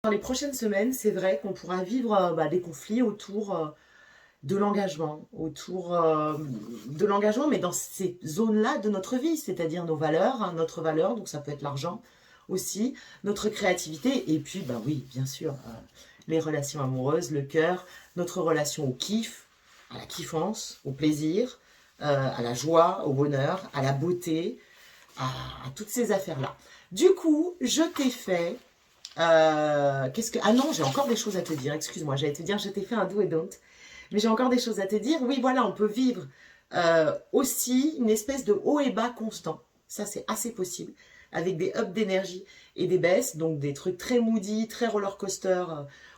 les prochaines semaines, c'est vrai qu'on pourra vivre des conflits autour de l'engagement, mais dans ces zones-là de notre vie, c'est-à-dire nos valeurs, hein, notre valeur, donc ça peut être l'argent aussi, notre créativité, et puis, bah oui, bien sûr, les relations amoureuses, le cœur, notre relation au kiff, à la kiffance, au plaisir, à la joie, au bonheur, à la beauté, à toutes ces affaires-là. Du coup, je t'ai fait... Ah non, j'ai encore des choses à te dire, excuse-moi, j'allais te dire, je t'ai fait un do et don't, mais j'ai encore des choses à te dire. Oui, voilà, on peut vivre aussi une espèce de haut et bas constant. Ça, c'est assez possible, avec des ups d'énergie et des baisses, donc des trucs très moody, très roller coaster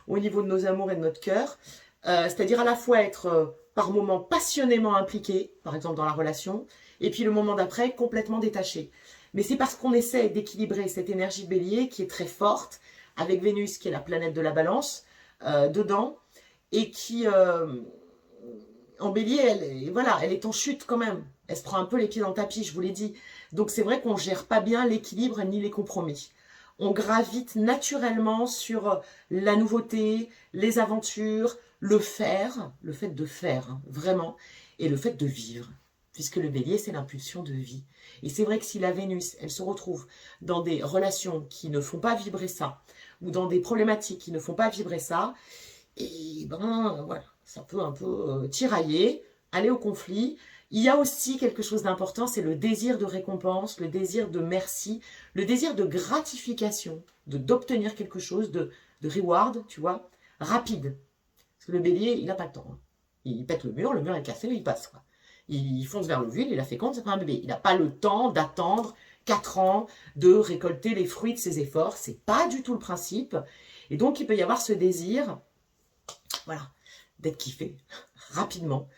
au niveau de nos amours et de notre cœur. C'est-à-dire à la fois être par moments passionnément impliqué, par exemple dans la relation, et puis le moment d'après complètement détaché. Mais c'est parce qu'on essaie d'équilibrer cette énergie bélier qui est très forte, avec Vénus qui est la planète de la balance, dedans, et qui, en bélier, elle est en chute quand même. Elle se prend un peu les pieds dans le tapis, je vous l'ai dit. Donc c'est vrai qu'on ne gère pas bien l'équilibre ni les compromis. On gravite naturellement sur la nouveauté, les aventures, le fait de faire, hein, vraiment, et le fait de vivre. Puisque le bélier, c'est l'impulsion de vie. Et c'est vrai que si la Vénus, elle se retrouve dans des relations qui ne font pas vibrer ça, ou dans des problématiques qui ne font pas vibrer ça, et ben voilà, ça peut un peu tirailler, aller au conflit. Il y a aussi quelque chose d'important, c'est le désir de récompense, le désir de merci, le désir de gratification, d'obtenir quelque chose, de reward, tu vois, rapide. Parce que le bélier, il n'a pas le temps. Hein. Il pète le mur est cassé, il passe. Quoi. Il fonce vers l'ovule, il a féconde, c'est pas un bébé. Il n'a pas le temps d'attendre 4 ans, de récolter les fruits de ses efforts. C'est pas du tout le principe. Et donc, il peut y avoir ce désir, voilà, d'être kiffé rapidement.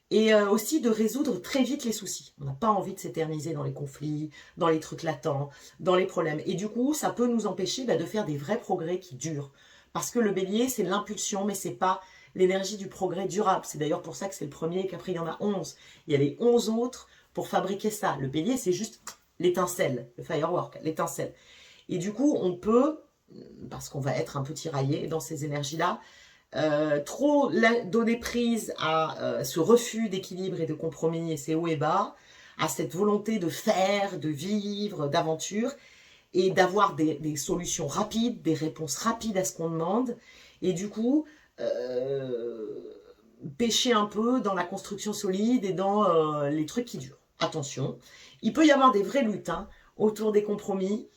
Et aussi de résoudre très vite les soucis. On n'a pas envie de s'éterniser dans les conflits, dans les trucs latents, dans les problèmes. Et du coup, ça peut nous empêcher de faire des vrais progrès qui durent. Parce que le bélier, c'est l'impulsion, mais c'est pas l'énergie du progrès durable. C'est d'ailleurs pour ça que c'est le premier et qu'après il y en a 11. Il y a les 11 autres pour fabriquer ça. Le bélier, c'est juste l'étincelle, le firework, l'étincelle. Et du coup, on peut, parce qu'on va être un peu tiraillé dans ces énergies-là, trop donner prise à ce refus d'équilibre et de compromis et ces hauts et bas, à cette volonté de faire, de vivre, d'aventure, et d'avoir des solutions rapides, des réponses rapides à ce qu'on demande, et du coup, pêcher un peu dans la construction solide et dans les trucs qui durent. Attention, il peut y avoir des vraies luttes hein, autour des compromis,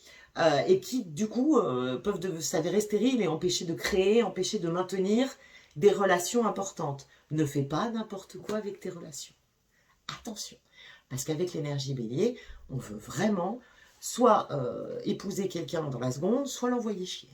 et qui, du coup, peuvent s'avérer stériles et empêcher de créer, empêcher de maintenir des relations importantes. Ne fais pas n'importe quoi avec tes relations. Attention, parce qu'avec l'énergie bélier, on veut vraiment soit épouser quelqu'un dans la seconde, soit l'envoyer chier.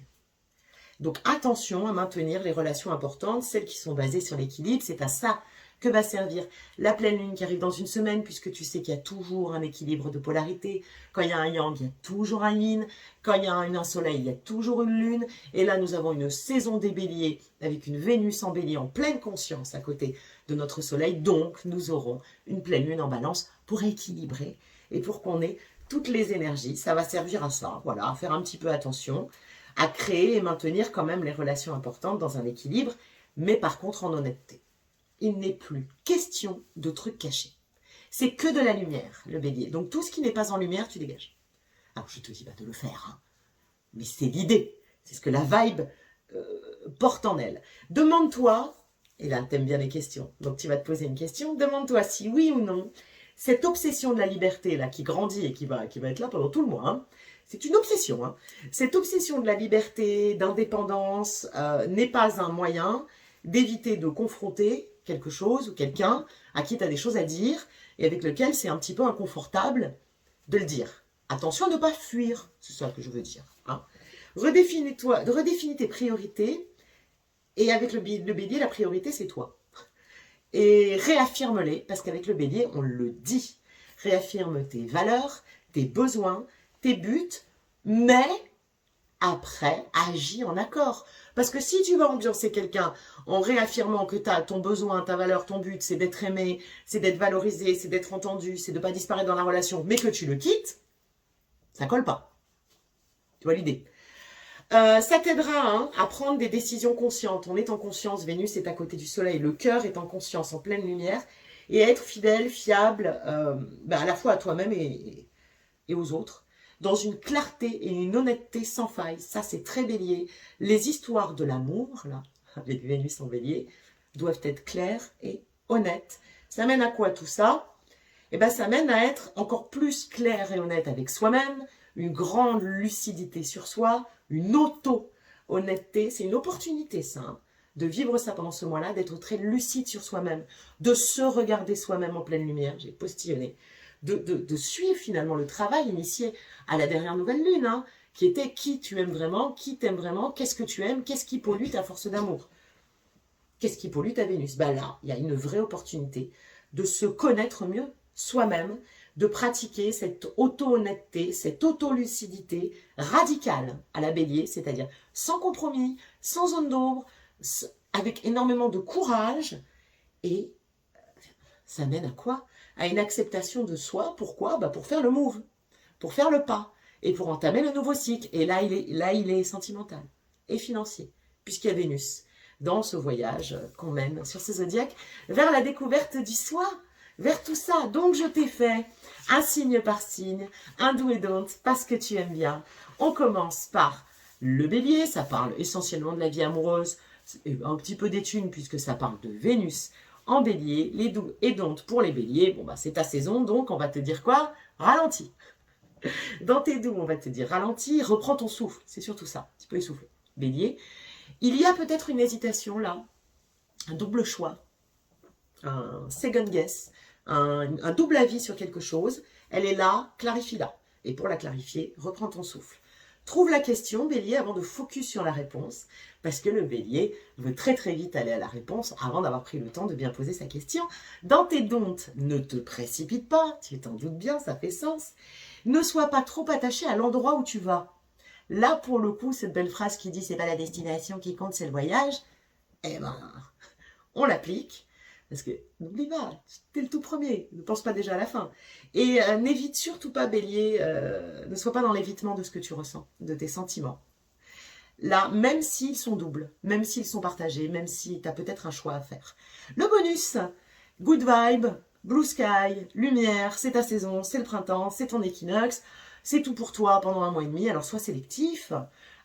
Donc attention à maintenir les relations importantes, celles qui sont basées sur l'équilibre, c'est à ça que va servir la pleine lune qui arrive dans une semaine, puisque tu sais qu'il y a toujours un équilibre de polarité. Quand il y a un yang, il y a toujours un yin. Quand il y a un soleil, il y a toujours une lune. Et là, nous avons une saison des béliers avec une Vénus en bélier en pleine conscience à côté de notre soleil. Donc, nous aurons une pleine lune en balance pour équilibrer et pour qu'on ait toutes les énergies. Ça va servir à ça, voilà, à faire un petit peu attention, à créer et maintenir quand même les relations importantes dans un équilibre, mais par contre en honnêteté. Il n'est plus question de trucs cachés. C'est que de la lumière, le bélier. Donc tout ce qui n'est pas en lumière, tu dégages. Alors je te dis pas de le faire, hein. Mais c'est l'idée. C'est ce que la vibe porte en elle. Demande-toi, et là t'aimes bien les questions, donc tu vas te poser une question, demande-toi si oui ou non, cette obsession de la liberté là qui grandit et qui va être là pendant tout le mois, hein, c'est une obsession. Hein. Cette obsession de la liberté, d'indépendance, n'est pas un moyen d'éviter de confronter quelque chose ou quelqu'un à qui tu as des choses à dire et avec lequel c'est un petit peu inconfortable de le dire. Attention à ne pas fuir, c'est ça que je veux dire. Hein. Redéfinis tes priorités et avec le bélier, la priorité c'est toi. Et réaffirme-les, parce qu'avec le bélier, on le dit. Réaffirme tes valeurs, tes besoins, tes buts, mais après, agis en accord. Parce que si tu vas ambiancer quelqu'un en réaffirmant que ton besoin, ta valeur, ton but, c'est d'être aimé, c'est d'être valorisé, c'est d'être entendu, c'est de ne pas disparaître dans la relation, mais que tu le quittes, ça colle pas. Tu vois l'idée. Ça t'aidera hein, à prendre des décisions conscientes. On est en conscience, Vénus est à côté du soleil, le cœur est en conscience, en pleine lumière, et à être fidèle, fiable, à la fois à toi-même et aux autres, dans une clarté et une honnêteté sans faille. Ça, c'est très bélier. Les histoires de l'amour, là, avec Vénus en bélier, doivent être claires et honnêtes. Ça mène à quoi tout ça? Eh ben, ça mène à être encore plus clair et honnête avec soi-même, une grande lucidité sur soi, une auto-honnêteté. C'est une opportunité, ça, hein, de vivre ça pendant ce mois-là, d'être très lucide sur soi-même, de se regarder soi-même en pleine lumière. J'ai postillonné. De suivre finalement le travail initié à la dernière nouvelle lune, hein, qui était qui tu aimes vraiment, qui t'aime vraiment, qu'est-ce que tu aimes, qu'est-ce qui pollue ta force d'amour, qu'est-ce qui pollue ta Vénus. Ben là, il y a une vraie opportunité de se connaître mieux soi-même, de pratiquer cette auto-honnêteté, cette auto-lucidité radicale à la bélier, c'est-à-dire sans compromis, sans zone d'ombre, avec énormément de courage. Et ça mène à quoi? À une acceptation de soi. Pourquoi? Pour faire le move, pour faire le pas et pour entamer le nouveau cycle. Et là, il est sentimental et financier, puisqu'il y a Vénus dans ce voyage qu'on mène sur ce zodiaque vers la découverte du soi, vers tout ça. Donc, je t'ai fait un signe par signe, un do et don't, parce que tu aimes bien. On commence par le bélier, ça parle essentiellement de la vie amoureuse, un petit peu des thunes, puisque ça parle de Vénus en bélier, les do et don't pour les béliers. Bon, c'est ta saison, donc on va te dire quoi? Ralentis. Dans tes do, on va te dire ralentis, reprends ton souffle, c'est surtout ça, un petit peu essoufflé. Bélier, il y a peut-être une hésitation là, un double choix, un second guess, un double avis sur quelque chose. Elle est là, clarifie-la. Et pour la clarifier, reprends ton souffle. Trouve la question, bélier, avant de focus sur la réponse, parce que le bélier veut très très vite aller à la réponse avant d'avoir pris le temps de bien poser sa question. Dans tes dontes, ne te précipite pas, tu t'en doutes bien, ça fait sens. Ne sois pas trop attaché à l'endroit où tu vas. Là, pour le coup, cette belle phrase qui dit « c'est pas la destination qui compte, c'est le voyage », eh ben, on l'applique. Parce que n'oublie pas, t'es le tout premier, ne pense pas déjà à la fin. Et n'évite surtout pas, bélier, ne sois pas dans l'évitement de ce que tu ressens, de tes sentiments. Là, même s'ils sont doubles, même s'ils sont partagés, même si tu as peut-être un choix à faire. Le bonus, good vibe, blue sky, lumière, c'est ta saison, c'est le printemps, c'est ton équinoxe, c'est tout pour toi pendant un mois et demi. Alors sois sélectif,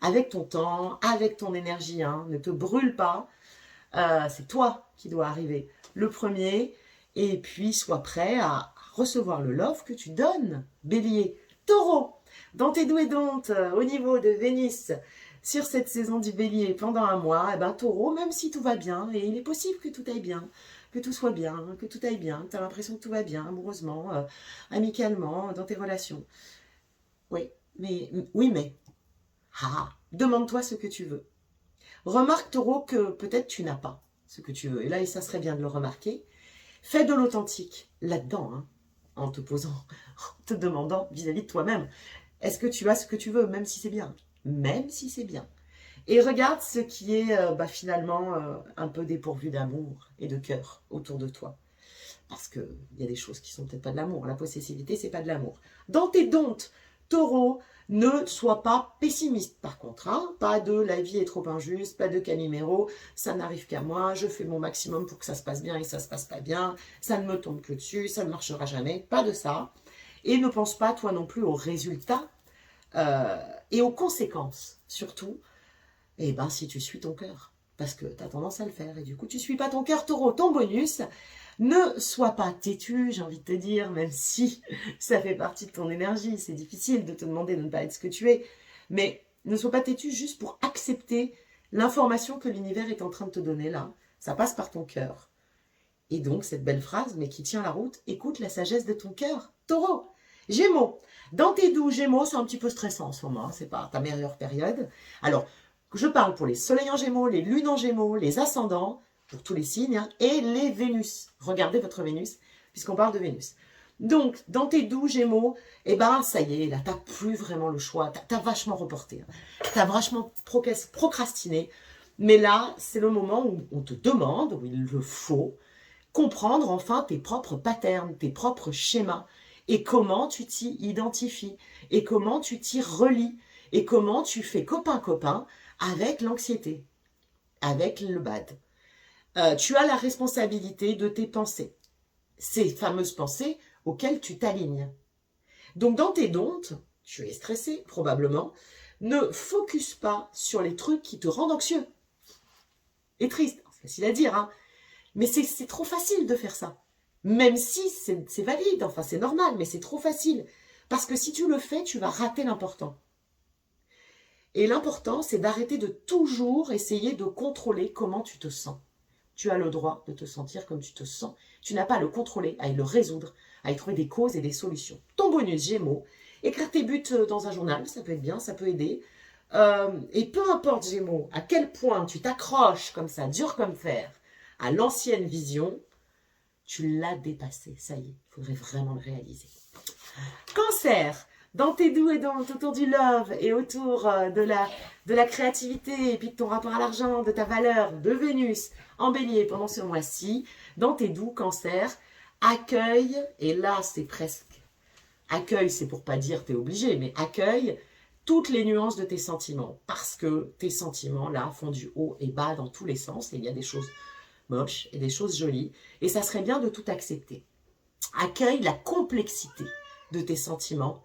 avec ton temps, avec ton énergie, hein, ne te brûle pas. C'est toi qui dois arriver le premier, et puis sois prêt à recevoir le love que tu donnes. Bélier, taureau, dans tes do et don'ts, au niveau de Vénus, sur cette saison du bélier pendant un mois, taureau, même si tout va bien, et il est possible que tout aille bien, que tout soit bien, que tout aille bien, tu as l'impression que tout va bien, amoureusement, amicalement, dans tes relations. Oui, mais, demande-toi ce que tu veux. Remarque, taureau, que peut-être tu n'as pas ce que tu veux. Et là, ça serait bien de le remarquer. Fais de l'authentique là-dedans, hein, en te posant, en te demandant vis-à-vis de toi-même. Est-ce que tu as ce que tu veux, même si c'est bien? Même si c'est bien. Et regarde ce qui est finalement un peu dépourvu d'amour et de cœur autour de toi. Parce qu'il y a des choses qui sont peut-être pas de l'amour. La possessivité, c'est pas de l'amour. Dans tes dontes, taureau, ne sois pas pessimiste par contre, hein. Pas de la vie est trop injuste, pas de Calimero, ça n'arrive qu'à moi, je fais mon maximum pour que ça se passe bien et ça se passe pas bien, ça ne me tombe que dessus, ça ne marchera jamais, pas de ça. Et ne pense pas toi non plus aux résultats et aux conséquences, surtout, si tu suis ton cœur, parce que tu as tendance à le faire et du coup tu suis pas ton cœur, taureau. Ton bonus, ne sois pas têtu, j'ai envie de te dire, même si ça fait partie de ton énergie. C'est difficile de te demander de ne pas être ce que tu es. Mais ne sois pas têtu juste pour accepter l'information que l'univers est en train de te donner là. Ça passe par ton cœur. Et donc, cette belle phrase, mais qui tient la route, écoute la sagesse de ton cœur. Taureau, Gémeaux. Dans tes doux Gémeaux, c'est un petit peu stressant en ce moment. C'est pas ta meilleure période. Alors, je parle pour les soleils en Gémeaux, les lunes en Gémeaux, les ascendants, pour tous les signes, hein, et les Vénus. Regardez votre Vénus, puisqu'on parle de Vénus. Donc, dans tes doux Gémeaux, ça y est, là, tu n'as plus vraiment le choix. Tu as vachement reporté. Hein. Tu as vachement procrastiné. Mais là, c'est le moment où on te demande, où il le faut, comprendre enfin tes propres patterns, tes propres schémas, et comment tu t'y identifies, et comment tu t'y relis, et comment tu fais copain-copain avec l'anxiété, avec le bad. Tu as la responsabilité de tes pensées, ces fameuses pensées auxquelles tu t'alignes. Donc dans tes dontes, tu es stressé probablement, ne focus pas sur les trucs qui te rendent anxieux et triste. C'est facile à dire, hein, mais c'est trop facile de faire ça. Même si c'est valide, enfin c'est normal, mais c'est trop facile. Parce que si tu le fais, tu vas rater l'important. Et l'important, c'est d'arrêter de toujours essayer de contrôler comment tu te sens. Tu as le droit de te sentir comme tu te sens. Tu n'as pas à le contrôler, à le résoudre, à y trouver des causes et des solutions. Ton bonus Gémeaux, écrire tes buts dans un journal, ça peut être bien, ça peut aider. Et peu importe Gémeaux, à quel point tu t'accroches comme ça, dur comme fer, à l'ancienne vision, tu l'as dépassé, ça y est, il faudrait vraiment le réaliser. Cancer, dans tes doux et dans autour du love et autour de la créativité et puis de ton rapport à l'argent, de ta valeur, de Vénus en bélier pendant ce mois-ci, dans tes doux Cancer, accueille, et là c'est presque, accueille c'est pour pas dire t'es obligé, mais accueille toutes les nuances de tes sentiments, parce que tes sentiments là font du haut et bas dans tous les sens, et il y a des choses moches et des choses jolies, et ça serait bien de tout accepter. Accueille la complexité de tes sentiments,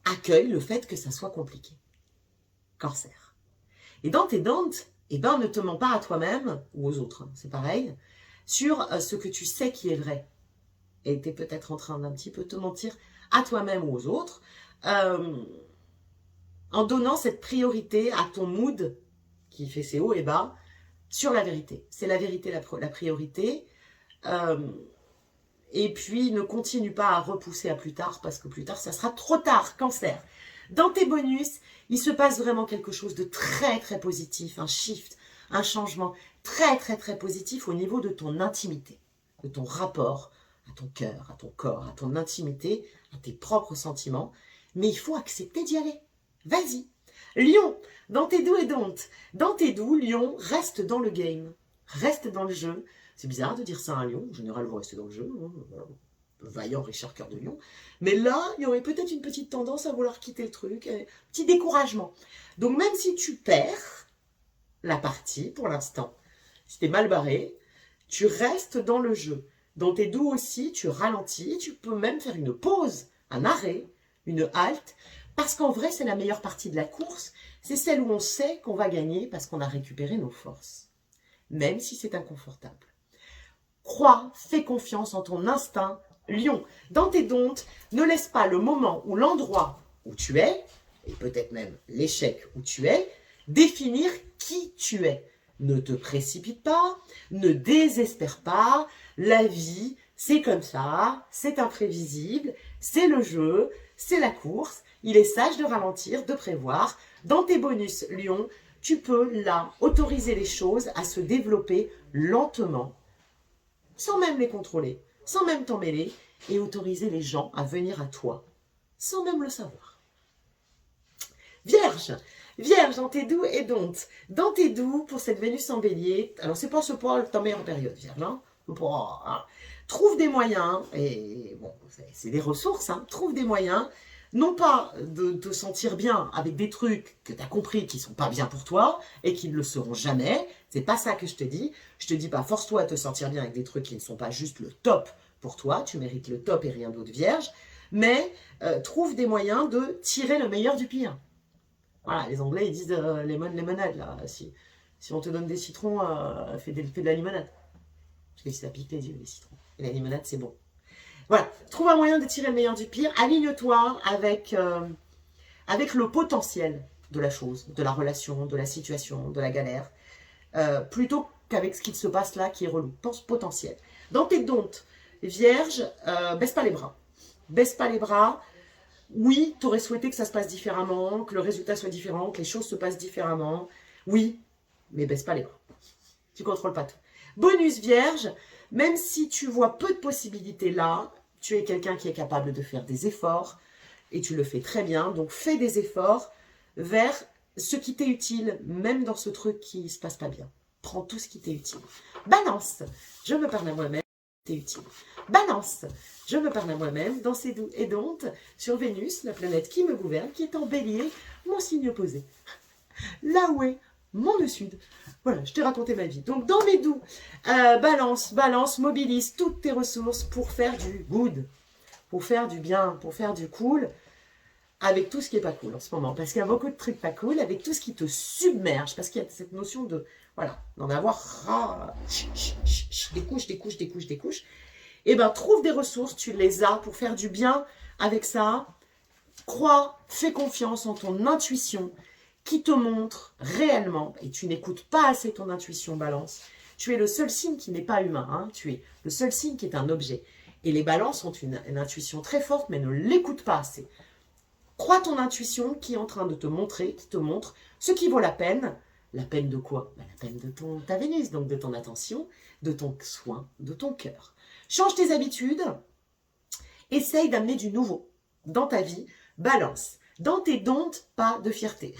accueille le fait que ça soit compliqué. Cancer. Et dans tes dentes, eh ben, ne te mens pas à toi-même, ou aux autres, hein, c'est pareil, sur ce que tu sais qui est vrai. Et tu es peut-être en train d'un petit peu te mentir à toi-même ou aux autres, en donnant cette priorité à ton mood, qui fait ses hauts et bas, sur la vérité. C'est la vérité la priorité. Et puis, ne continue pas à repousser à plus tard, parce que plus tard, ça sera trop tard, Cancer. Dans tes bonus, il se passe vraiment quelque chose de très, très positif, un shift, un changement très, très, très positif au niveau de ton intimité, de ton rapport à ton cœur, à ton corps, à ton intimité, à tes propres sentiments. Mais il faut accepter d'y aller. Vas-y. Lion, dans tes doux et dontes. Dans tes doux, Lion, reste dans le game. Reste dans le jeu. C'est bizarre de dire ça à un lion. En général, vous restez dans le jeu. Hein. Vaillant Richard Cœur de Lion. Mais là, il y aurait peut-être une petite tendance à vouloir quitter le truc. Un petit découragement. Donc, même si tu perds la partie pour l'instant, si t'es mal barré, tu restes dans le jeu. Dans tes doux aussi, tu ralentis. Tu peux même faire une pause, un arrêt, une halte. Parce qu'en vrai, c'est la meilleure partie de la course. C'est celle où on sait qu'on va gagner parce qu'on a récupéré nos forces. Même si c'est inconfortable. Crois, fais confiance en ton instinct, Lion. Dans tes dontes, ne laisse pas le moment ou l'endroit où tu es, et peut-être même l'échec où tu es, définir qui tu es. Ne te précipite pas, ne désespère pas. La vie, c'est comme ça, c'est imprévisible, c'est le jeu, c'est la course. Il est sage de ralentir, de prévoir. Dans tes bonus, Lion, tu peux là autoriser les choses à se développer lentement, sans même les contrôler, sans même t'en mêler, et autoriser les gens à venir à toi, sans même le savoir. Vierge, Vierge, dans tes doux et dontes. Dans tes doux, pour cette Vénus en bélier, alors c'est pas ce point ta meilleure période, Vierge, hein. Trouve des moyens, et bon, c'est des ressources, hein, trouve des moyens, non pas de te sentir bien avec des trucs que tu as compris qui ne sont pas bien pour toi et qui ne le seront jamais. C'est pas ça que je te dis. Je te dis pas force-toi à te sentir bien avec des trucs qui ne sont pas juste le top pour toi. Tu mérites le top et rien d'autre, Vierge. Mais trouve des moyens de tirer le meilleur du pire. Voilà, les Anglais ils disent lemonade là. Si on te donne des citrons, fais de la limonade. Parce que ça pique les yeux les citrons. Et la limonade c'est bon. Voilà, trouve un moyen de tirer le meilleur du pire. Aligne-toi avec le potentiel de la chose, de la relation, de la situation, de la galère, plutôt qu'avec ce qui se passe là qui est relou. Pense potentiel. Dans tes dontes, Vierge, baisse pas les bras. Baisse pas les bras. Oui, tu aurais souhaité que ça se passe différemment, que le résultat soit différent, que les choses se passent différemment. Oui, mais baisse pas les bras. Tu contrôles pas tout. Bonus Vierge, même si tu vois peu de possibilités là, tu es quelqu'un qui est capable de faire des efforts et tu le fais très bien. Donc, fais des efforts vers ce qui t'est utile, même dans ce truc qui ne se passe pas bien. Prends tout ce qui t'est utile. Balance, je me parle à moi-même. t'es utile. Balance, je me parle à moi-même dans ces doux et donc sur Vénus, la planète qui me gouverne, qui est en bélier, mon signe opposé. Là où est mon nœud sud. Voilà, je t'ai raconté ma vie. Donc dans mes doux, balance, mobilise toutes tes ressources pour faire du good, pour faire du bien, pour faire du cool, avec tout ce qui n'est pas cool en ce moment. Parce qu'il y a beaucoup de trucs pas cool, avec tout ce qui te submerge, parce qu'il y a cette notion de, voilà, d'en avoir des couches. Et bien, trouve des ressources, tu les as pour faire du bien avec ça. Crois, fais confiance en ton intuition qui te montre réellement, et tu n'écoutes pas assez ton intuition, balance. Tu es le seul signe qui n'est pas humain, hein, tu es le seul signe qui est un objet. Et les balances ont une intuition très forte, mais ne l'écoute pas assez. Crois ton intuition qui est en train de te montrer, qui te montre ce qui vaut la peine. La peine de quoi? La peine de ta Vénus, donc de ton attention, de ton soin, de ton cœur. Change tes habitudes, essaye d'amener du nouveau dans ta vie, balance. Dans tes dons, pas de fierté.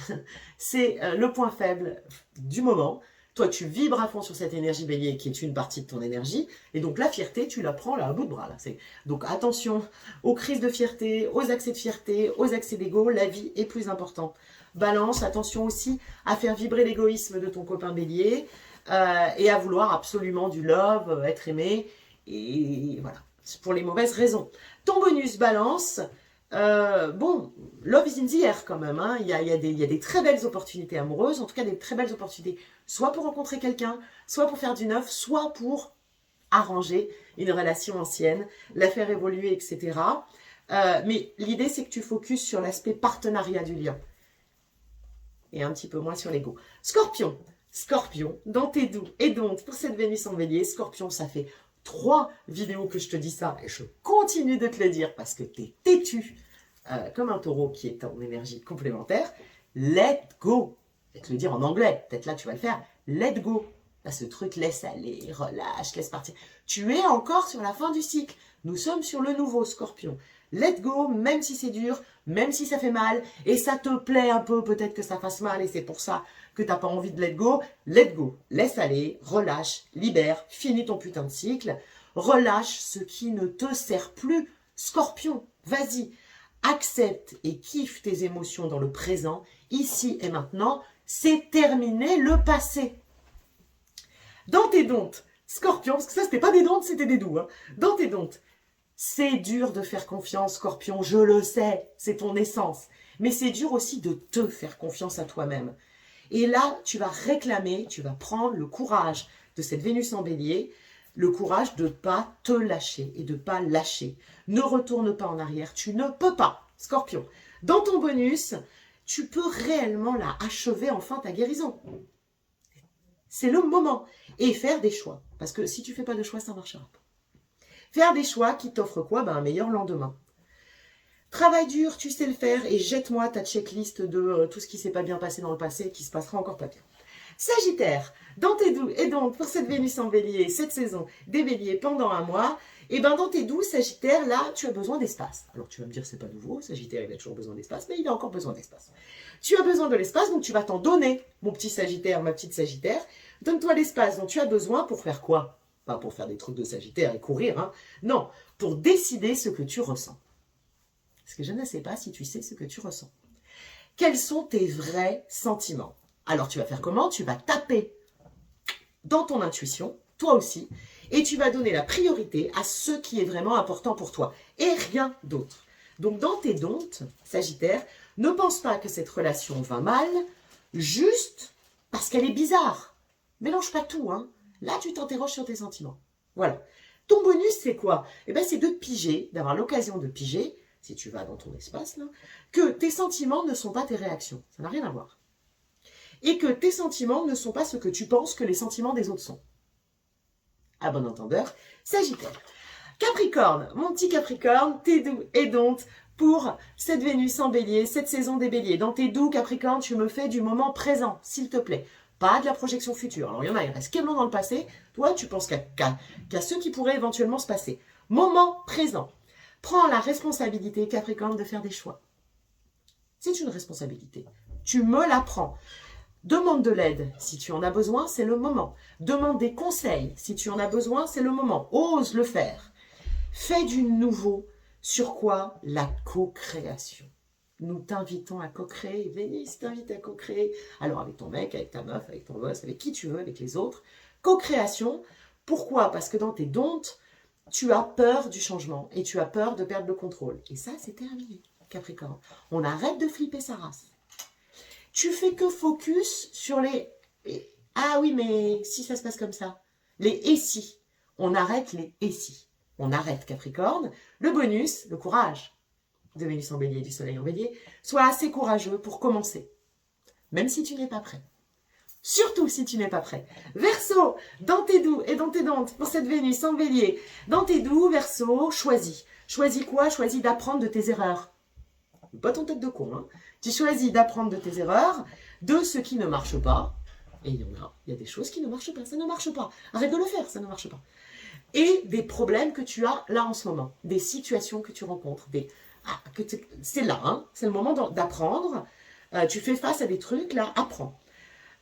C'est le point faible du moment. Toi, tu vibres à fond sur cette énergie bélier qui est une partie de ton énergie. Et donc, la fierté, tu la prends là à bout de bras. Là. Donc, attention aux crises de fierté, aux accès de fierté, aux accès d'ego. La vie est plus importante. Balance, attention aussi à faire vibrer l'égoïsme de ton copain bélier et à vouloir absolument du love, être aimé. Et voilà, c'est pour les mauvaises raisons. Ton bonus balance... bon, love is in the air quand même, hein. Il y a des très belles opportunités amoureuses, en tout cas des très belles opportunités, soit pour rencontrer quelqu'un, soit pour faire du neuf, soit pour arranger une relation ancienne, la faire évoluer, etc. Mais l'idée, c'est que tu focuses sur l'aspect partenariat du lien, et un petit peu moins sur l'ego. Scorpion, dans tes doux, et donc pour cette Vénus en bélier, Scorpion, ça fait 3 vidéos que je te dis ça, et je continue de te le dire parce que tu es têtu, comme un taureau qui est en énergie complémentaire. Let go. Je vais te le dire en anglais, peut-être là tu vas le faire. Let go. Là, ce truc, laisse aller, relâche, laisse partir. Tu es encore sur la fin du cycle. Nous sommes sur le nouveau, Scorpion. Let go, même si c'est dur, même si ça fait mal, et ça te plaît un peu, peut-être que ça fasse mal, et c'est pour ça que tu n'as pas envie de let go. Let go, laisse aller, relâche, libère, finis ton putain de cycle, relâche ce qui ne te sert plus. Scorpion, vas-y, accepte et kiffe tes émotions dans le présent, ici et maintenant, c'est terminé le passé. Dans tes dontes, Scorpion, parce que ça c'était pas des dontes, c'était des doux, hein. Dans tes dontes, c'est dur de faire confiance, Scorpion, je le sais, c'est ton essence. Mais c'est dur aussi de te faire confiance à toi-même. Et là, tu vas réclamer, tu vas prendre le courage de cette Vénus en bélier, le courage de ne pas te lâcher et de ne pas lâcher. Ne retourne pas en arrière, tu ne peux pas, Scorpion. Dans ton bonus, tu peux réellement là achever enfin ta guérison. C'est le moment. Et faire des choix. Parce que si tu ne fais pas de choix, ça ne marchera pas. Faire des choix qui t'offrent quoi? Un meilleur lendemain. Travaille dur, tu sais le faire, et jette-moi ta checklist de tout ce qui ne s'est pas bien passé dans le passé et qui se passera encore pas bien. Sagittaire, dans tes doux, et donc pour cette Vénus en bélier, cette saison des béliers pendant un mois, et dans tes doux, Sagittaire, là, tu as besoin d'espace. Alors tu vas me dire, c'est pas nouveau, Sagittaire, il a toujours besoin d'espace, mais il a encore besoin d'espace. Tu as besoin de l'espace, donc tu vas t'en donner, mon petit Sagittaire, ma petite Sagittaire. Donne-toi l'espace dont tu as besoin pour faire quoi? Pas pour faire des trucs de Sagittaire et courir, hein. Non, pour décider ce que tu ressens. Parce que je ne sais pas si tu sais ce que tu ressens. Quels sont tes vrais sentiments? Alors tu vas faire comment? Tu vas taper dans ton intuition, toi aussi, et tu vas donner la priorité à ce qui est vraiment important pour toi, et rien d'autre. Donc dans tes dontes, Sagittaire, ne pense pas que cette relation va mal, juste parce qu'elle est bizarre. Mélange pas tout, hein. Là, tu t'interroges sur tes sentiments. Voilà. Ton bonus, c'est quoi? C'est de piger, d'avoir l'occasion de piger, si tu vas dans ton espace, là, que tes sentiments ne sont pas tes réactions. Ça n'a rien à voir. Et que tes sentiments ne sont pas ce que tu penses que les sentiments des autres sont. À bon entendeur, Sagittaire. Capricorne, mon petit Capricorne, tes doux et donc pour cette Vénus en bélier, cette saison des béliers. Dans tes doux, Capricorne, tu me fais du moment présent, s'il te plaît. Pas de la projection future. Alors, il y en a, il reste quel moment dans le passé. Toi, tu penses qu'à ce qui pourrait éventuellement se passer. Moment présent. Prends la responsabilité, Capricorne, de faire des choix. C'est une responsabilité. Tu me la prends. Demande de l'aide si tu en as besoin, c'est le moment. Demande des conseils si tu en as besoin, c'est le moment. Ose le faire. Fais du nouveau. Sur quoi? La co-création. Nous t'invitons à co-créer. Vénus t'invite à co-créer. Alors avec ton mec, avec ta meuf, avec ton boss, avec qui tu veux, avec les autres. Co-création. Pourquoi? Parce que dans tes dontes, tu as peur du changement et tu as peur de perdre le contrôle. Et ça, c'est terminé, Capricorne. On arrête de flipper sa race. Tu fais que focus sur les... Ah oui, mais si ça se passe comme ça. Les et si. On arrête les et si. On arrête Capricorne. Le bonus, le courage de Vénus en bélier et du soleil en bélier. Sois assez courageux pour commencer. Même si tu n'es pas prêt. Surtout si tu n'es pas prêt. Verseau, dans tes doux et dans tes dentes, pour cette Vénus en bélier, dans tes doux, Verseau, choisis. Choisis quoi? Choisis d'apprendre de tes erreurs. Pas ton tête de con, hein. Tu choisis d'apprendre de tes erreurs, de ce qui ne marche pas. Et il y a des choses qui ne marchent pas, ça ne marche pas. Arrête de le faire, ça ne marche pas. Et des problèmes que tu as là en ce moment, des situations que tu rencontres, c'est là, hein, c'est le moment d'apprendre. Tu fais face à des trucs, là, apprends.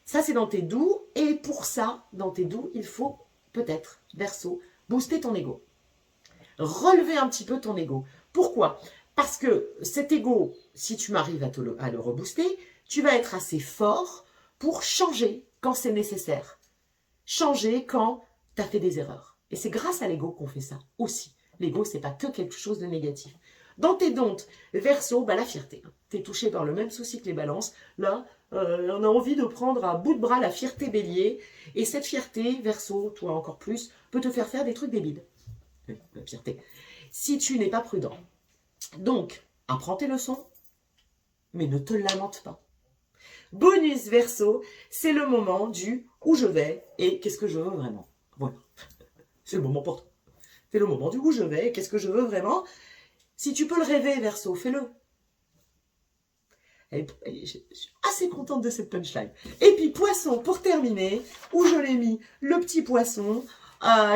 Ça, c'est dans tes doux, et pour ça, dans tes doux, il faut peut-être, Verseau, booster ton ego. Relever un petit peu ton ego. Pourquoi? Parce que cet ego, si tu m'arrives à le rebooster, tu vas être assez fort pour changer quand c'est nécessaire. Changer quand tu as fait des erreurs. Et c'est grâce à l'ego qu'on fait ça aussi. L'ego, c'est pas que quelque chose de négatif. Dans tes dontes, Verseau, la fierté. Tu es touché par le même souci que les balances. Là, on a envie de prendre à bout de bras la fierté bélier. Et cette fierté, Verseau, toi encore plus, peut te faire des trucs débiles. La fierté. Si tu n'es pas prudent. Donc, apprends tes leçons, mais ne te lamente pas. Bonus Verseau, c'est le moment du où je vais et qu'est-ce que je veux vraiment. Voilà. C'est le moment pour toi. C'est le moment du où je vais et qu'est-ce que je veux vraiment. Si tu peux le rêver, Verseau, fais-le. Je suis assez contente de cette punchline. Et puis, Poisson, pour terminer, où je l'ai mis, le petit poisson,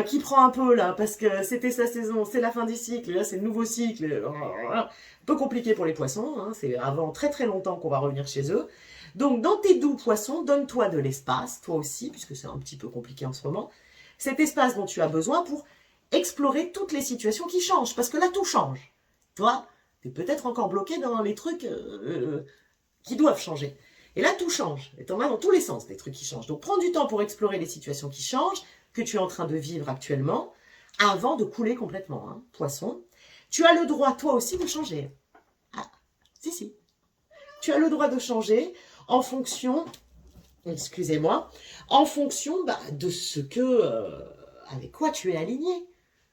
qui prend un peu là, parce que c'était sa saison, c'est la fin du cycle, là c'est le nouveau cycle, un peu compliqué pour les poissons, hein, c'est avant très très longtemps qu'on va revenir chez eux. Donc dans tes doux poissons, donne-toi de l'espace, toi aussi, puisque c'est un petit peu compliqué en ce moment, cet espace dont tu as besoin pour explorer toutes les situations qui changent, parce que là tout change. Toi, tu es peut-être encore bloqué dans les trucs qui doivent changer. Et là tout change, et t'en as dans tous les sens des trucs qui changent. Donc prends du temps pour explorer les situations qui changent, que tu es en train de vivre actuellement, avant de couler complètement, hein, Poisson. Tu as le droit, toi aussi, de changer. Ah, si. Tu as le droit de changer en fonction, excusez-moi, en fonction de ce que, avec quoi tu es aligné.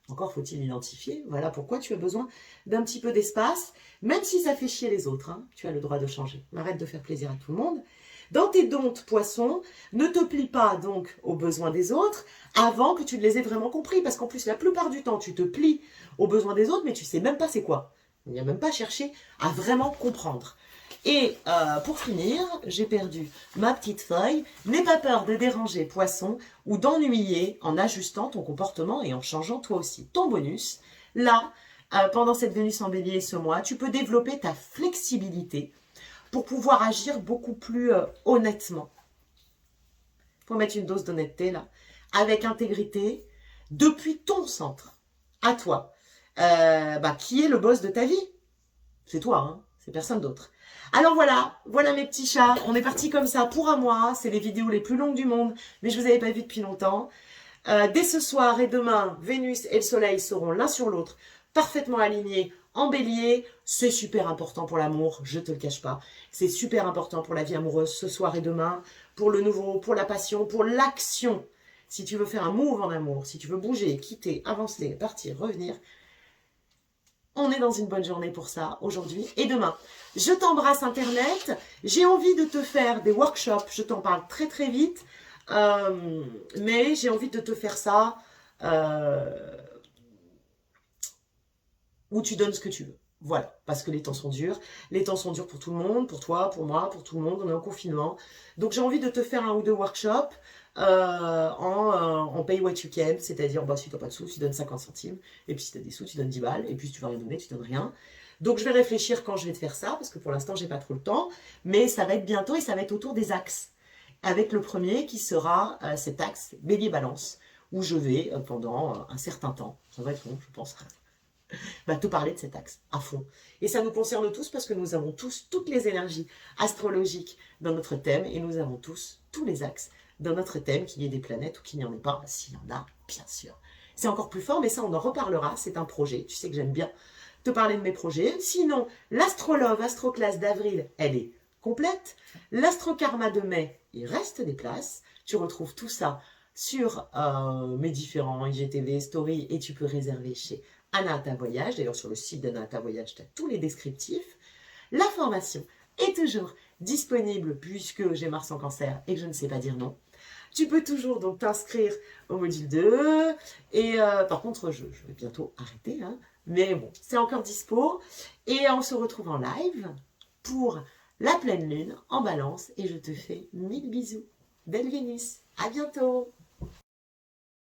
Encore faut-il identifier, voilà pourquoi tu as besoin d'un petit peu d'espace, même si ça fait chier les autres, hein, tu as le droit de changer. Arrête de faire plaisir à tout le monde. Dans tes dontes, Poisson, ne te plie pas donc aux besoins des autres avant que tu ne les aies vraiment compris. Parce qu'en plus, la plupart du temps, tu te plies aux besoins des autres, mais tu ne sais même pas c'est quoi. Il n'y a même pas cherché à vraiment comprendre. Et pour finir, j'ai perdu ma petite feuille. N'aie pas peur de déranger, Poisson, ou d'ennuyer en ajustant ton comportement et en changeant toi aussi ton bonus. Là, pendant cette Vénus en bélier ce mois, tu peux développer ta flexibilité pour pouvoir agir beaucoup plus honnêtement. Il faut mettre une dose d'honnêteté là, avec intégrité, depuis ton centre, à toi, qui est le boss de ta vie. C'est toi, hein, c'est personne d'autre. Alors voilà mes petits chats, on est parti comme ça pour un mois, c'est les vidéos les plus longues du monde, mais je vous avais pas vu depuis longtemps. Dès ce soir et demain, Vénus et le Soleil seront l'un sur l'autre, parfaitement alignés, en bélier. C'est super important pour l'amour, je te le cache pas. C'est super important pour la vie amoureuse ce soir et demain, pour le nouveau, pour la passion, pour l'action. Si tu veux faire un move en amour, si tu veux bouger, quitter, avancer, partir, revenir, on est dans une bonne journée pour ça, aujourd'hui et demain. Je t'embrasse Internet, j'ai envie de te faire des workshops, je t'en parle très très vite, mais j'ai envie de te faire ça où tu donnes ce que tu veux. Voilà, parce que les temps sont durs. Les temps sont durs pour tout le monde, pour toi, pour moi, pour tout le monde. On est en confinement. Donc j'ai envie de te faire un ou deux workshops en pay what you can. C'est-à-dire, si tu n'as pas de sous, tu donnes 50 centimes. Et puis si tu as des sous, tu donnes 10 balles. Et puis si tu ne veux rien donner, tu donnes rien. Donc je vais réfléchir quand je vais te faire ça, parce que pour l'instant, j'ai pas trop le temps. Mais ça va être bientôt et ça va être autour des axes. avec le premier qui sera cet axe Bélier-Balance, où je vais, pendant un certain temps, ça va être long, je pense, te parler de cet axe à fond. Et ça nous concerne tous parce que nous avons tous toutes les énergies astrologiques dans notre thème et nous avons tous les axes dans notre thème, qu'il y ait des planètes ou qu'il n'y en ait pas, s'il y en a, bien sûr. C'est encore plus fort, mais ça on en reparlera, c'est un projet, tu sais que j'aime bien te parler de mes projets. Sinon, l'astrolove, astroclasse d'avril, elle est complète. L'astrokarma de mai, il reste des places. Tu retrouves tout ça sur mes différents IGTV, Story, et tu peux réserver chez Anahata Voyage. D'ailleurs, sur le site d'Anahata Voyage, tu as tous les descriptifs. La formation est toujours disponible puisque j'ai Mars en Cancer et que je ne sais pas dire non. Tu peux toujours donc t'inscrire au module 2. Et par contre, je vais bientôt arrêter. Hein. Mais bon, c'est encore dispo. Et on se retrouve en live pour la pleine lune en Balance. Et je te fais 1000 bisous. Belle Vénus. À bientôt.